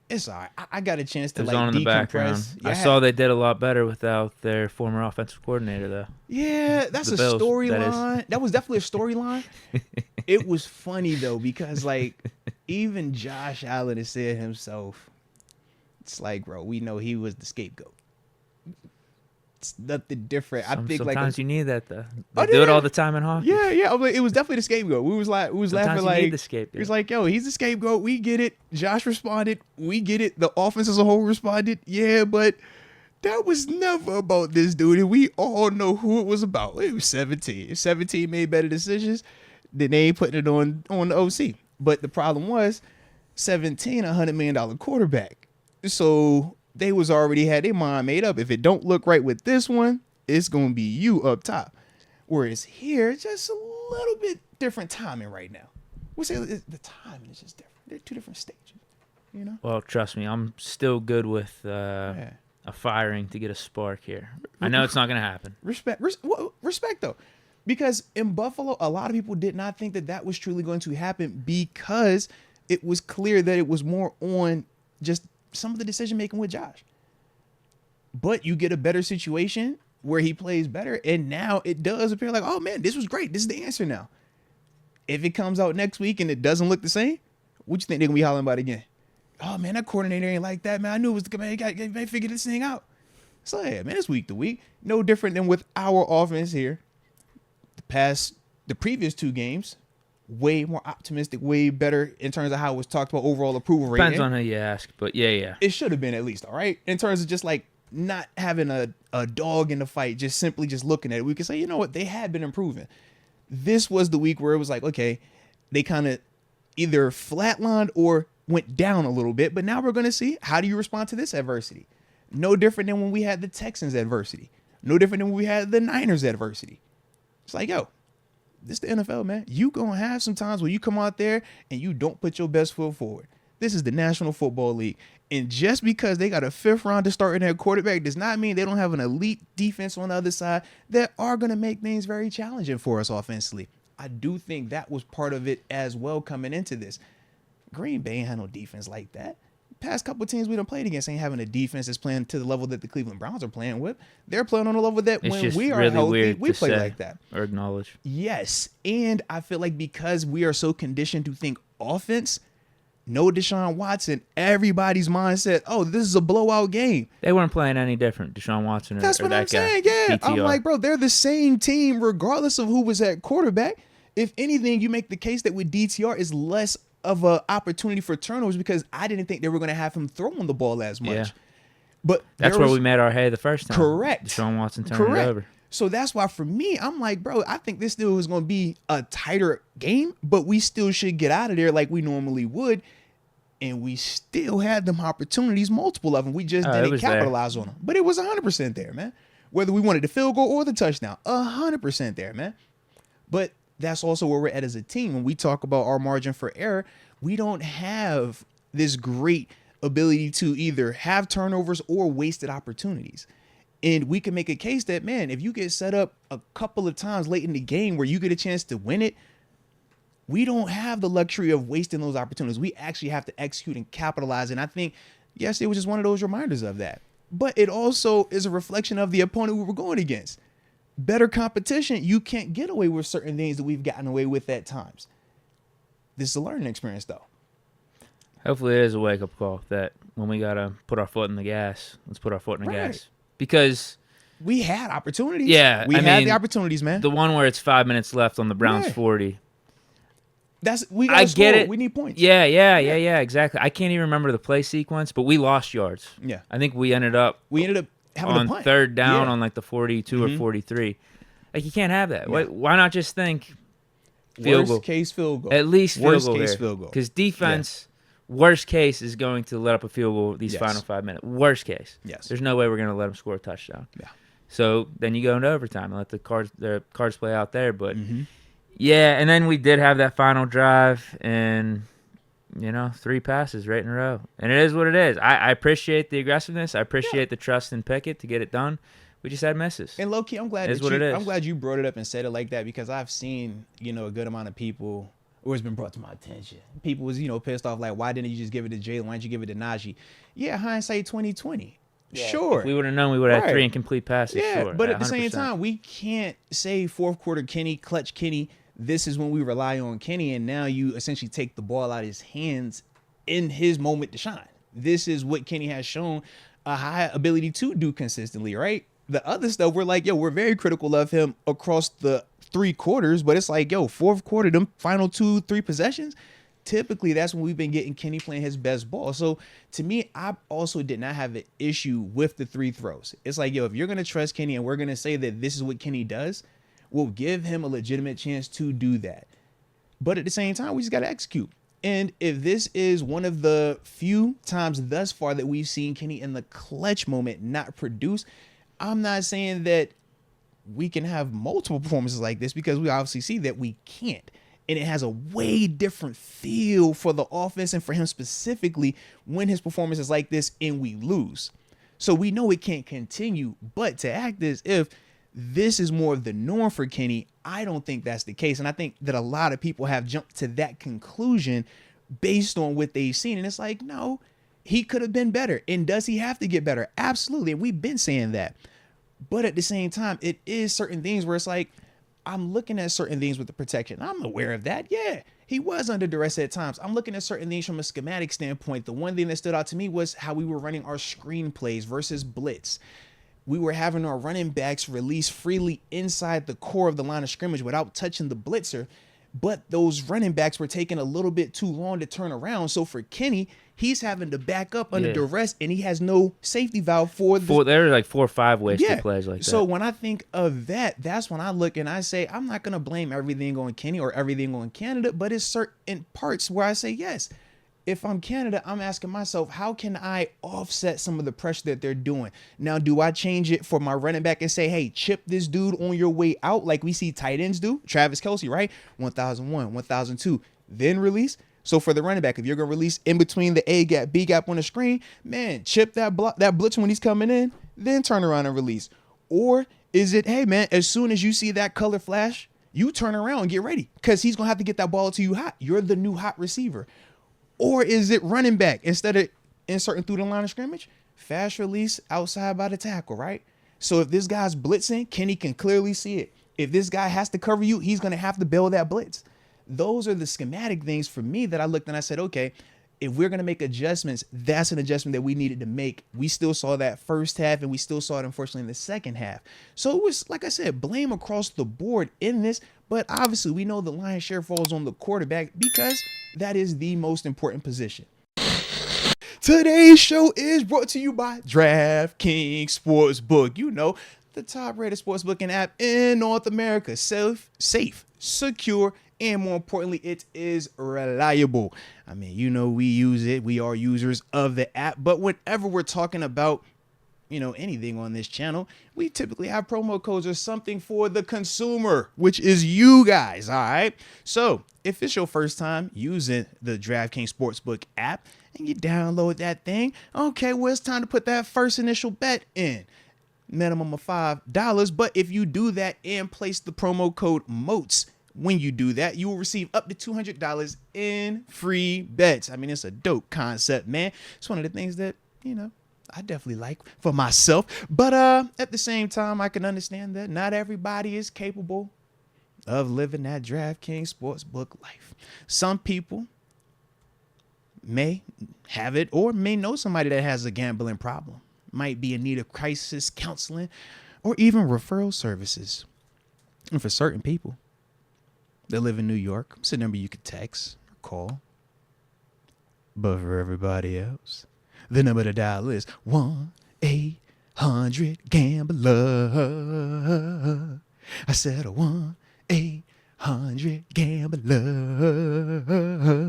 It's all right. I got a chance to It was like on in the background. decompress. Yeah, I saw they did a lot better without their former offensive coordinator, though. yeah, that's The a Bills, that is. storyline. That was definitely a storyline. It was funny though because like even Josh Allen has said himself, it's like, bro, we know he was the scapegoat. It's nothing different. I think Sometimes you need that, though. Oh, They do it yeah. all the time in hockey. Yeah. I mean, it was definitely the scapegoat. We was Sometimes laughing you need like the scapegoat. he was like, yo, he's the scapegoat. We get it. Josh responded. We get it. The offense as a whole responded. Yeah, but that was never about this dude. And we all know who it was about. It was 17. If 17 made better decisions, then they ain't putting it on the OC. But the problem was 17, $100 million quarterback. So they was already had their mind made up. If it don't look right with this one, it's going to be you up top. Whereas here, just a little bit different timing right now. We say the timing is just different. They're two different stages, you know? Well, trust me, I'm still good with a firing to get a spark here. I know it's not going to happen. Respect, though. Because in Buffalo, a lot of people did not think that was truly going to happen because it was clear that it was more on just some of the decision making with Josh. But you get a better situation where he plays better, and now it does appear like, oh man, this was great. This is the answer now. If it comes out next week and it doesn't look the same, what you think they're gonna be hollering about again? Oh man, that coordinator ain't like that, man. I knew it was the man. They figure this thing out. So yeah, man, it's week to week. No different than with our offense here. The previous two games, way more optimistic, way better in terms of how it was talked about overall approval rating. Depends on who you ask, but yeah. It should have been at least, all right? In terms of just like not having a dog in the fight, just simply just looking at it, we can say, you know what, they had been improving. This was the week where it was like, okay, they kind of either flatlined or went down a little bit, but now we're going to see, how do you respond to this adversity? No different than when we had the Texans adversity. No different than when we had the Niners adversity. It's like, yo, this is the NFL, man. You going to have some times where you come out there and you don't put your best foot forward. This is the National Football League. And just because they got a fifth rounder starting their quarterback does not mean they don't have an elite defense on the other side that are going to make things very challenging for us offensively. I do think that was part of it as well coming into this. Green Bay ain't had no defense like that. Past couple of teams we done played against ain't having a defense that's playing to the level that the Cleveland Browns are playing with. They're playing on a level that it's when we are really healthy, we play like that. Or acknowledge. Yes. And I feel like because we are so conditioned to think offense, no Deshaun Watson, everybody's mindset, oh, this is a blowout game. They weren't playing any different, Deshaun Watson or That's what that I'm saying, yeah. PTR. I'm like, bro, they're the same team regardless of who was at quarterback. If anything, you make the case that with DTR is less of an opportunity for turnovers because I didn't think they were going to have him throwing the ball as much. Yeah. But that's where we made our hay the first time. Correct. Deshaun Watson turned it over. So that's why for me, I'm like, bro, I think this still is going to be a tighter game, but we still should get out of there like we normally would. And we still had them opportunities, multiple of them. We just didn't capitalize on them. But it was 100% there, man. Whether we wanted the field goal or the touchdown, 100% there, man. But that's also where we're at as a team. When we talk about our margin for error, we don't have this great ability to either have turnovers or wasted opportunities. And we can make a case that, man, if you get set up a couple of times late in the game where you get a chance to win it, we don't have the luxury of wasting those opportunities. We actually have to execute and capitalize. And I think, yes, it was just one of those reminders of that. But it also is a reflection of the opponent we were going against. Better competition, you can't get away with certain things that we've gotten away with at times. This is a learning experience, though. Hopefully it is a wake-up call that when we got to put our foot in the gas, let's put our foot in the gas. Because we had opportunities. Yeah. We had the opportunities, man. The one where it's 5 minutes left on the Browns 40. I get it. We need points. Yeah, exactly. I can't even remember the play sequence, but we lost yards. Yeah. I think we ended up having on a punt. Third down on like the 42 or 43. Like, you can't have that. Yeah. Why not just think field goal? Worst case field goal. At least field goal. Worst case field goal. Because defense, worst case, is going to let up a field goal these final 5 minutes. Worst case. Yes. There's no way we're going to let them score a touchdown. Yeah. So then you go into overtime and let the cards play out there. But yeah, and then we did have that final drive and 3 passes right in a row. And it is what it is. I appreciate the aggressiveness. I appreciate the trust in Pickett to get it done. We just had misses. And low-key, I'm glad I'm glad you brought it up and said it like that because I've seen, a good amount of people. or it's been brought to my attention. People was, pissed off like, why didn't you just give it to Jalen? Why didn't you give it to Najee? Yeah, hindsight 2020. Yeah, Sure. If we would have known, we would have had Right. 3 incomplete passes. Yeah, Sure. but at the 100%. same time, we can't say fourth quarter Kenny, clutch Kenny. This is when we rely on Kenny, and now you essentially take the ball out of his hands in his moment to shine. This is what Kenny has shown a high ability to do consistently, right? The other stuff, we're like, we're very critical of him across the 3 quarters, but it's like, fourth quarter, them final 2-3 possessions, typically that's when we've been getting Kenny playing his best ball. So to me, I also did not have an issue with the 3 throws. It's like, if you're going to trust Kenny and we're going to say that this is what Kenny does, we'll give him a legitimate chance to do that. But at the same time, we just got to execute. And if this is one of the few times thus far that we've seen Kenny in the clutch moment not produce, I'm not saying that we can have multiple performances like this, because we obviously see that we can't. And it has a way different feel for the offense and for him specifically when his performance is like this and we lose. So we know it can't continue, but to act as if this is more of the norm for Kenny, I don't think that's the case. And I think that a lot of people have jumped to that conclusion based on what they've seen. And it's like, no, he could have been better. And does he have to get better? Absolutely. And we've been saying that. But at the same time, it is certain things where it's like, I'm looking at certain things with the protection. I'm aware of that. Yeah, he was under duress at times. I'm looking at certain things from a schematic standpoint. The one thing that stood out to me was how we were running our screen plays versus blitz. We were having our running backs release freely inside the core of the line of scrimmage without touching the blitzer. But those running backs were taking a little bit too long to turn around. So for Kenny, he's having to back up under duress, and he has no safety valve for the. There were like 4 or 5 wasted plays like that. So when I think of that, that's when I look and I say, I'm not going to blame everything on Kenny or everything on Canada, but it's certain parts where I say, yes, if I'm Canada, I'm asking myself, how can I offset some of the pressure that they're doing? Now, do I change it for my running back and say, hey, chip this dude on your way out like we see tight ends do? Travis Kelce, right? 1001, 1002, then release. So for the running back, if you're going to release in between the A gap, B gap on the screen, man, chip that blitz when he's coming in, then turn around and release. Or is it, hey, man, as soon as you see that color flash, you turn around and get ready because he's going to have to get that ball to you hot. You're the new hot receiver. Or is it running back instead of inserting through the line of scrimmage? Fast release outside by the tackle, right? So if this guy's blitzing, Kenny can clearly see it. If this guy has to cover you, he's going to have to bail that blitz. Those are the schematic things for me that I looked and I said, okay, if we're going to make adjustments, that's an adjustment that we needed to make. We still saw that first half, and we still saw it, unfortunately, in the second half. So it was, like I said, blame across the board in this. But obviously, we know the lion's share falls on the quarterback because that is the most important position. Today's show is brought to you by DraftKings Sportsbook. You know, the top-rated sportsbooking app in North America. Safe, secure, and more importantly, it is reliable. I mean, you know, we use it. We are users of the app. But whenever we're talking about, anything on this channel, we typically have promo codes or something for the consumer, which is you guys. All right. So if it's your first time using the DraftKings Sportsbook app and you download that thing, okay, well, it's time to put that first initial bet in. Minimum of $5. But if you do that and place the promo code MOATS, when you do that, you will receive up to $200 in free bets. I mean, it's a dope concept, man. It's one of the things that, I definitely like for myself. But at the same time, I can understand that not everybody is capable of living that DraftKings Sportsbook life. Some people may have it or may know somebody that has a gambling problem, might be in need of crisis counseling or even referral services. And for certain people that live in New York, it's a number you could text or call. But for everybody else, the number to dial is 1-800-GAMBLER. I said 1-800-GAMBLER.